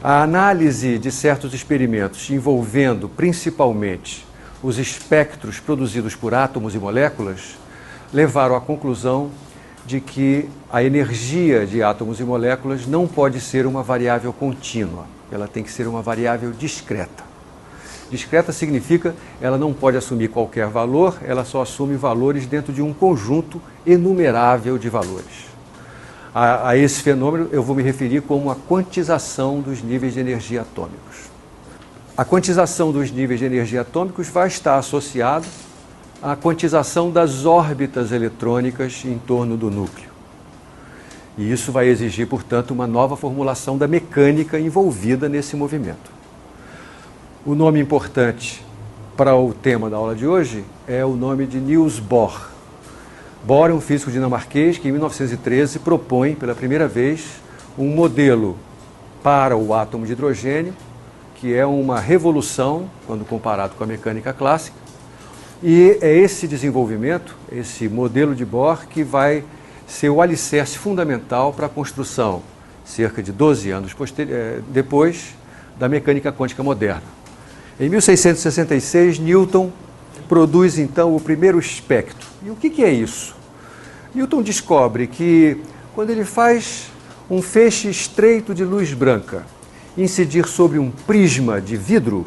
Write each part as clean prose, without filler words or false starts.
A análise de certos experimentos envolvendo principalmente os espectros produzidos por átomos e moléculas levaram à conclusão de que a energia de átomos e moléculas não pode ser uma variável contínua, ela tem que ser uma variável discreta. Discreta significa ela não pode assumir qualquer valor, ela só assume valores dentro de um conjunto enumerável de valores. A esse fenômeno eu vou me referir como a quantização dos níveis de energia atômicos. A quantização dos níveis de energia atômicos vai estar associada à quantização das órbitas eletrônicas em torno do núcleo. E isso vai exigir, portanto, uma nova formulação da mecânica envolvida nesse movimento. O nome importante para o tema da aula de hoje é o nome de Niels Bohr. Bohr é um físico dinamarquês que, em 1913, propõe pela primeira vez um modelo para o átomo de hidrogênio, que é uma revolução quando comparado com a mecânica clássica. E é esse desenvolvimento, esse modelo de Bohr, que vai ser o alicerce fundamental para a construção, cerca de 12 anos depois, da mecânica quântica moderna. Em 1666, Newton produz, então, o primeiro espectro. E o que é isso? Newton descobre que, quando ele faz um feixe estreito de luz branca incidir sobre um prisma de vidro,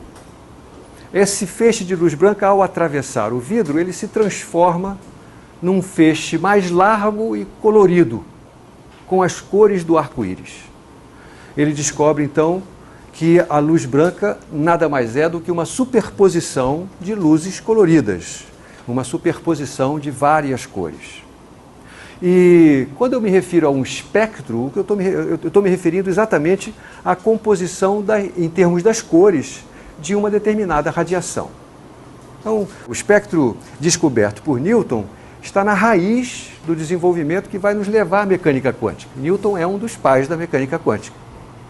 esse feixe de luz branca, ao atravessar o vidro, ele se transforma num feixe mais largo e colorido, com as cores do arco-íris. Ele descobre, então, que a luz branca nada mais é do que uma superposição de luzes coloridas, uma superposição de várias cores. E quando eu me refiro a um espectro, eu estou me referindo exatamente à composição, em termos das cores, de uma determinada radiação. Então, o espectro descoberto por Newton está na raiz do desenvolvimento que vai nos levar à mecânica quântica. Newton é um dos pais da mecânica quântica.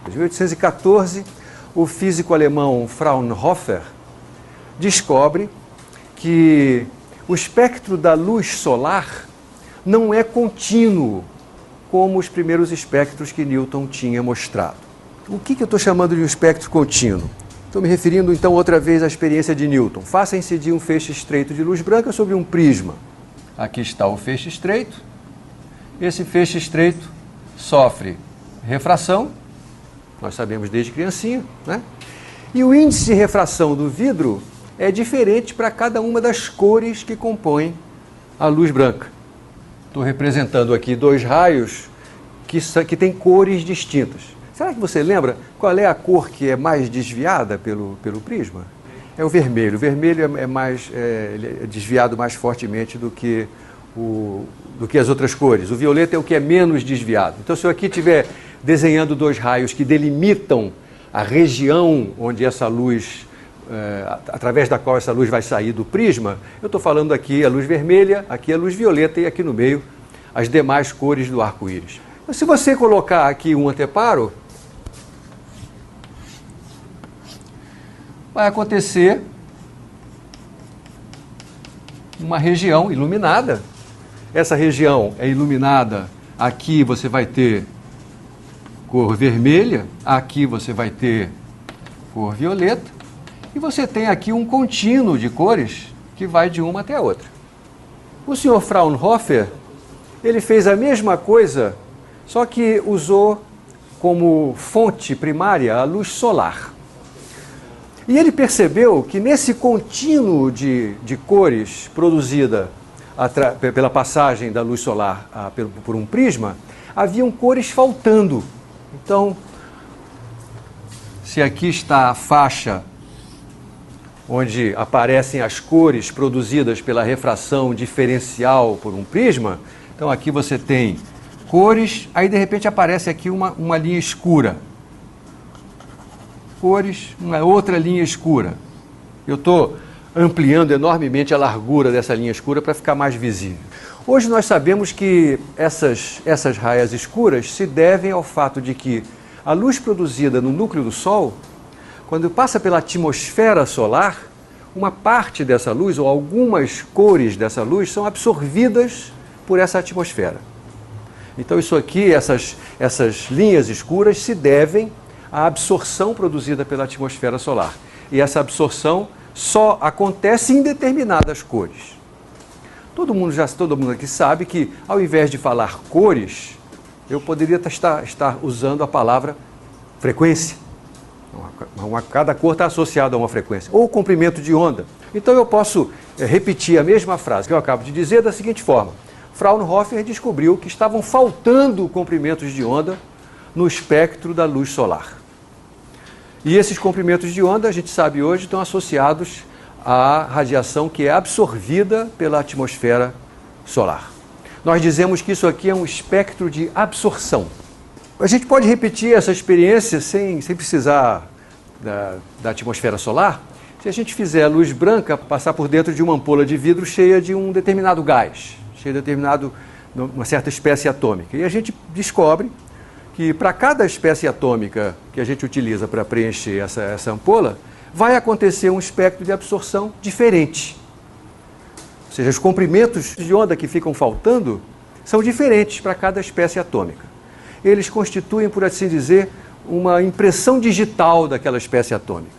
Em 1814, o físico alemão Fraunhofer descobre que o espectro da luz solar não é contínuo, como os primeiros espectros que Newton tinha mostrado. O que eu estou chamando de um espectro contínuo? Estou me referindo, então, outra vez à experiência de Newton. Faça incidir um feixe estreito de luz branca sobre um prisma. Aqui está o feixe estreito. Esse feixe estreito sofre refração, nós sabemos desde criancinha, né? E o índice de refração do vidro é diferente para cada uma das cores que compõem a luz branca. Estou representando aqui dois raios que têm cores distintas. Será que você lembra qual é a cor que é mais desviada pelo prisma? É o vermelho. O vermelho é desviado mais fortemente do que as outras cores. O violeta é o que é menos desviado. Então, se eu aqui estiver desenhando dois raios que delimitam a região onde essa luz, através da qual essa luz vai sair do prisma, eu estou falando aqui a luz vermelha, aqui a luz violeta e aqui no meio as demais cores do arco-íris. Se você colocar aqui um anteparo, vai acontecer uma região iluminada. Essa região é iluminada, aqui você vai ter cor vermelha, aqui você vai ter cor violeta, e você tem aqui um contínuo de cores que vai de uma até a outra. O senhor Fraunhofer, ele fez a mesma coisa, só que usou como fonte primária a luz solar. E ele percebeu que nesse contínuo de cores produzida pela passagem da luz solar por um prisma, haviam cores faltando. Então, se aqui está a faixa onde aparecem as cores produzidas pela refração diferencial por um prisma, então aqui você tem cores, aí de repente aparece aqui uma linha escura. Cores, uma outra linha escura. Eu estou ampliando enormemente a largura dessa linha escura para ficar mais visível. Hoje nós sabemos que essas raias escuras se devem ao fato de que a luz produzida no núcleo do Sol, quando passa pela atmosfera solar, uma parte dessa luz, ou algumas cores dessa luz, são absorvidas por essa atmosfera. Então isso aqui, essas linhas escuras se devem à absorção produzida pela atmosfera solar. E essa absorção só acontece em determinadas cores. Todo mundo aqui sabe que, ao invés de falar cores, eu poderia estar usando a palavra frequência. Cada cor está associada a uma frequência. Ou comprimento de onda. Então eu posso repetir a mesma frase que eu acabo de dizer da seguinte forma. Fraunhofer descobriu que estavam faltando comprimentos de onda no espectro da luz solar. E esses comprimentos de onda, a gente sabe hoje, estão associados à radiação que é absorvida pela atmosfera solar. Nós dizemos que isso aqui é um espectro de absorção. A gente pode repetir essa experiência sem precisar da atmosfera solar, se a gente fizer a luz branca passar por dentro de uma ampola de vidro cheia de um determinado gás, cheia de uma certa espécie atômica. E a gente descobre que para cada espécie atômica que a gente utiliza para preencher essa ampola, vai acontecer um espectro de absorção diferente. Ou seja, os comprimentos de onda que ficam faltando são diferentes para cada espécie atômica. Eles constituem, por assim dizer, uma impressão digital daquela espécie atômica.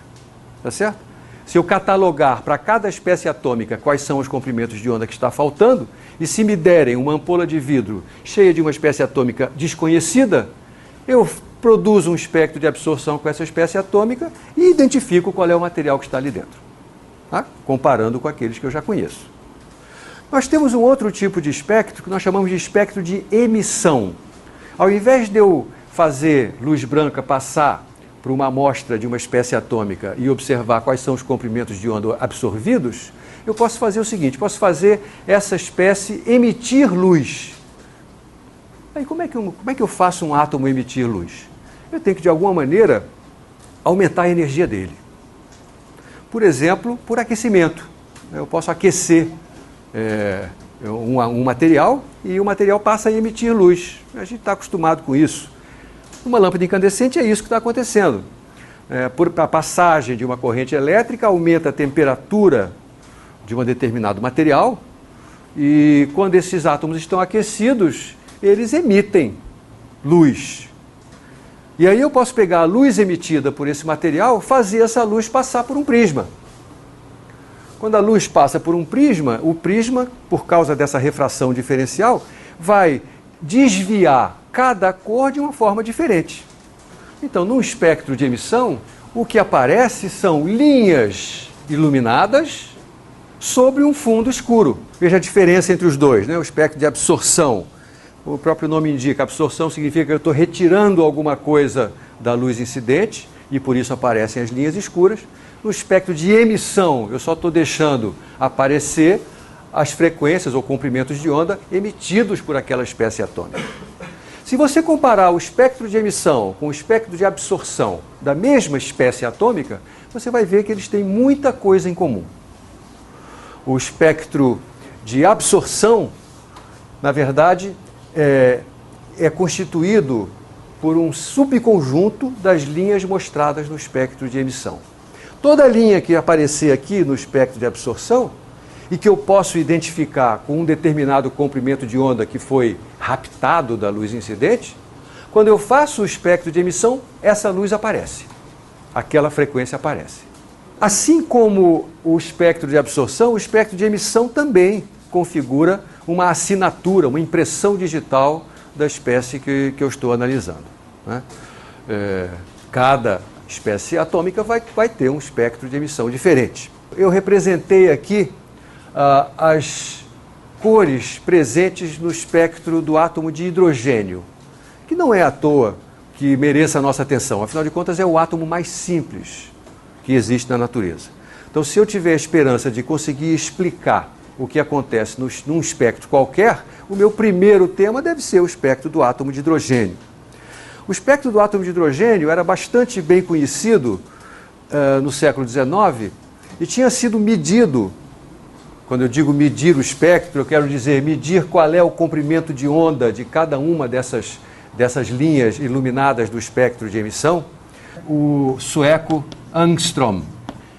Tá certo? Se eu catalogar para cada espécie atômica quais são os comprimentos de onda que está faltando, e se me derem uma ampola de vidro cheia de uma espécie atômica desconhecida, eu produzo um espectro de absorção com essa espécie atômica e identifico qual é o material que está ali dentro, tá? Comparando com aqueles que eu já conheço. Nós temos um outro tipo de espectro que nós chamamos de espectro de emissão. Ao invés de eu fazer luz branca passar por uma amostra de uma espécie atômica e observar quais são os comprimentos de onda absorvidos, eu posso fazer o seguinte, posso fazer essa espécie emitir luz. Aí como é que eu faço um átomo emitir luz? Eu tenho que, de alguma maneira, aumentar a energia dele. Por exemplo, por aquecimento. Eu posso aquecer um material e o material passa a emitir luz. A gente está acostumado com isso. Uma lâmpada incandescente é isso que está acontecendo. Por a passagem de uma corrente elétrica, aumenta a temperatura de um determinado material e quando esses átomos estão aquecidos, eles emitem luz. E aí eu posso pegar a luz emitida por esse material, fazer essa luz passar por um prisma. Quando a luz passa por um prisma, o prisma, por causa dessa refração diferencial, vai desviar cada cor de uma forma diferente. Então, no espectro de emissão, o que aparece são linhas iluminadas sobre um fundo escuro. Veja a diferença entre os dois, né? O espectro de absorção. O próprio nome indica, absorção significa que eu estou retirando alguma coisa da luz incidente e por isso aparecem as linhas escuras. No espectro de emissão, eu só estou deixando aparecer as frequências ou comprimentos de onda emitidos por aquela espécie atômica. Se você comparar o espectro de emissão com o espectro de absorção da mesma espécie atômica, você vai ver que eles têm muita coisa em comum. O espectro de absorção, na verdade, é constituído por um subconjunto das linhas mostradas no espectro de emissão. Toda linha que aparecer aqui no espectro de absorção e que eu posso identificar com um determinado comprimento de onda que foi raptado da luz incidente, quando eu faço o espectro de emissão, essa luz aparece, aquela frequência aparece. Assim como o espectro de absorção, o espectro de emissão também configura uma assinatura, uma impressão digital da espécie que eu estou analisando, né? Cada espécie atômica vai ter um espectro de emissão diferente. Eu representei aqui as cores presentes no espectro do átomo de hidrogênio, que não é à toa que mereça a nossa atenção, afinal de contas é o átomo mais simples que existe na natureza. Então, se eu tiver a esperança de conseguir explicar o que acontece num espectro qualquer, o meu primeiro tema deve ser o espectro do átomo de hidrogênio. O espectro do átomo de hidrogênio era bastante bem conhecido no século XIX e tinha sido medido. Quando eu digo medir o espectro, eu quero dizer medir qual é o comprimento de onda de cada uma dessas linhas iluminadas do espectro de emissão. O sueco Ångström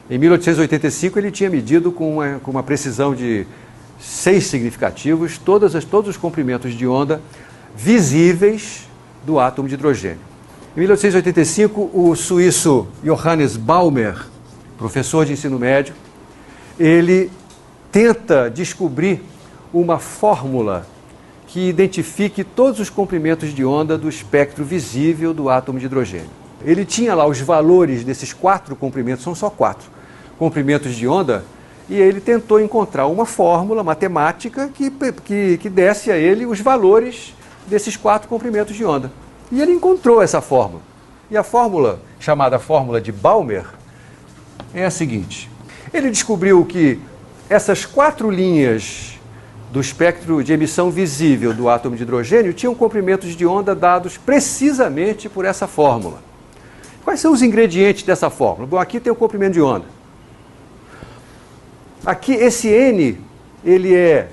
Em 1885 ele tinha medido com uma precisão de 6 significativos todos os comprimentos de onda visíveis do átomo de hidrogênio. Em 1885, o suíço Johannes Balmer, professor de ensino médio, ele tenta descobrir uma fórmula que identifique todos os comprimentos de onda do espectro visível do átomo de hidrogênio. Ele tinha lá os valores desses 4 comprimentos, são só 4 comprimentos de onda, e ele tentou encontrar uma fórmula matemática que desse a ele os valores desses 4 comprimentos de onda. E ele encontrou essa fórmula. E a fórmula, chamada fórmula de Balmer, é a seguinte. Ele descobriu que essas 4 linhas do espectro de emissão visível do átomo de hidrogênio tinham comprimentos de onda dados precisamente por essa fórmula. Quais são os ingredientes dessa fórmula? Bom, aqui tem o comprimento de onda. Aqui, esse N, ele é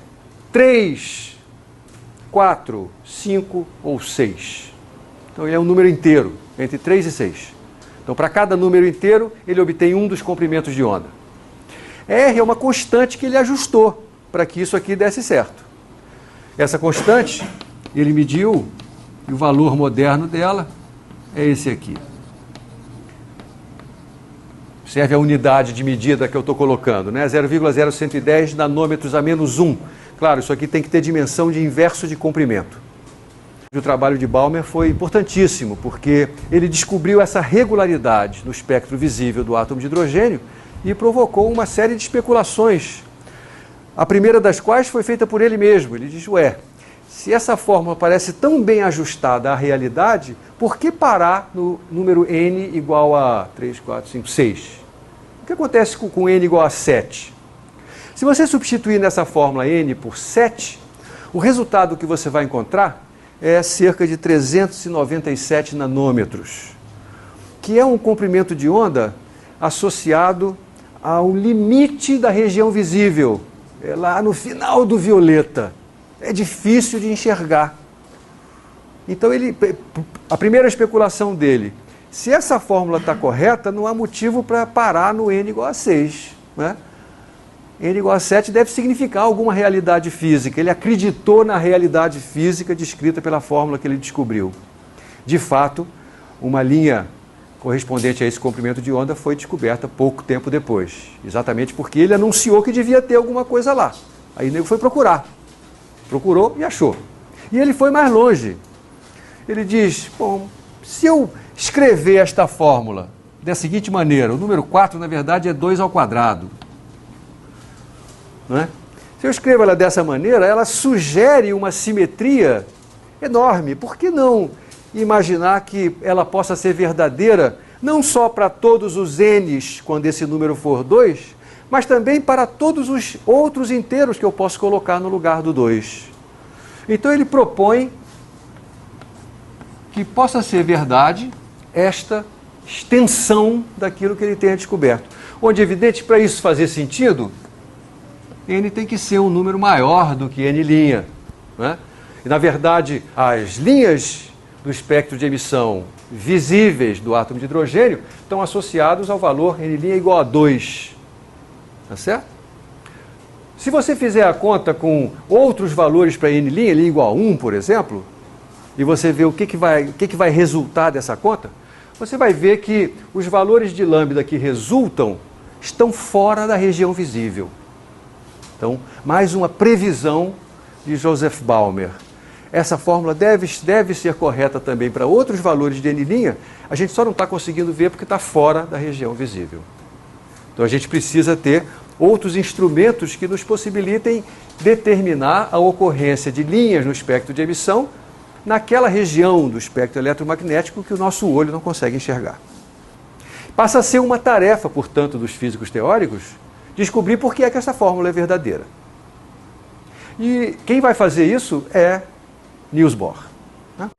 3, 4, 5 ou 6. Então, ele é um número inteiro, entre 3 e 6. Então, para cada número inteiro, ele obtém um dos comprimentos de onda. R é uma constante que ele ajustou para que isso aqui desse certo. Essa constante, ele mediu, e o valor moderno dela é esse aqui. Serve a unidade de medida que eu estou colocando, né? 0,0110 nanômetros a menos 1. Claro, isso aqui tem que ter dimensão de inverso de comprimento. O trabalho de Balmer foi importantíssimo, porque ele descobriu essa regularidade no espectro visível do átomo de hidrogênio e provocou uma série de especulações. A primeira das quais foi feita por ele mesmo. Ele diz, se essa fórmula parece tão bem ajustada à realidade, por que parar no número n igual a 3, 4, 5, 6? O que acontece com n igual a 7? Se você substituir nessa fórmula n por 7, o resultado que você vai encontrar é cerca de 397 nanômetros, que é um comprimento de onda associado ao limite da região visível, é lá no final do violeta. É difícil de enxergar. Então, a primeira especulação dele, se essa fórmula está correta, não há motivo para parar no n igual a 6. Né? N igual a 7 deve significar alguma realidade física. Ele acreditou na realidade física descrita pela fórmula que ele descobriu. De fato, uma linha correspondente a esse comprimento de onda foi descoberta pouco tempo depois. Exatamente porque ele anunciou que devia ter alguma coisa lá. Aí o nego foi procurar. Procurou e achou. E ele foi mais longe. Ele diz, bom, se eu escrever esta fórmula da seguinte maneira, o número 4, na verdade, é 2 ao quadrado. Não é? Se eu escrevo ela dessa maneira, ela sugere uma simetria enorme. Por que não imaginar que ela possa ser verdadeira, não só para todos os n's, quando esse número for 2, mas também para todos os outros inteiros que eu posso colocar no lugar do 2. Então ele propõe que possa ser verdade esta extensão daquilo que ele tenha descoberto. Onde, evidente, para isso fazer sentido, n tem que ser um número maior do que n'. Né? E, na verdade, as linhas do espectro de emissão visíveis do átomo de hidrogênio estão associados ao valor n' igual a 2. Tá certo? Se você fizer a conta com outros valores para n', n igual a 1, por exemplo, e você vê o que vai resultar dessa conta, você vai ver que os valores de lambda que resultam estão fora da região visível. Então, mais uma previsão de Joseph Balmer. Essa fórmula deve ser correta também para outros valores de n', a gente só não está conseguindo ver porque está fora da região visível. Então a gente precisa ter outros instrumentos que nos possibilitem determinar a ocorrência de linhas no espectro de emissão naquela região do espectro eletromagnético que o nosso olho não consegue enxergar. Passa a ser uma tarefa, portanto, dos físicos teóricos descobrir por que é que essa fórmula é verdadeira. E quem vai fazer isso é Niels Bohr. Né?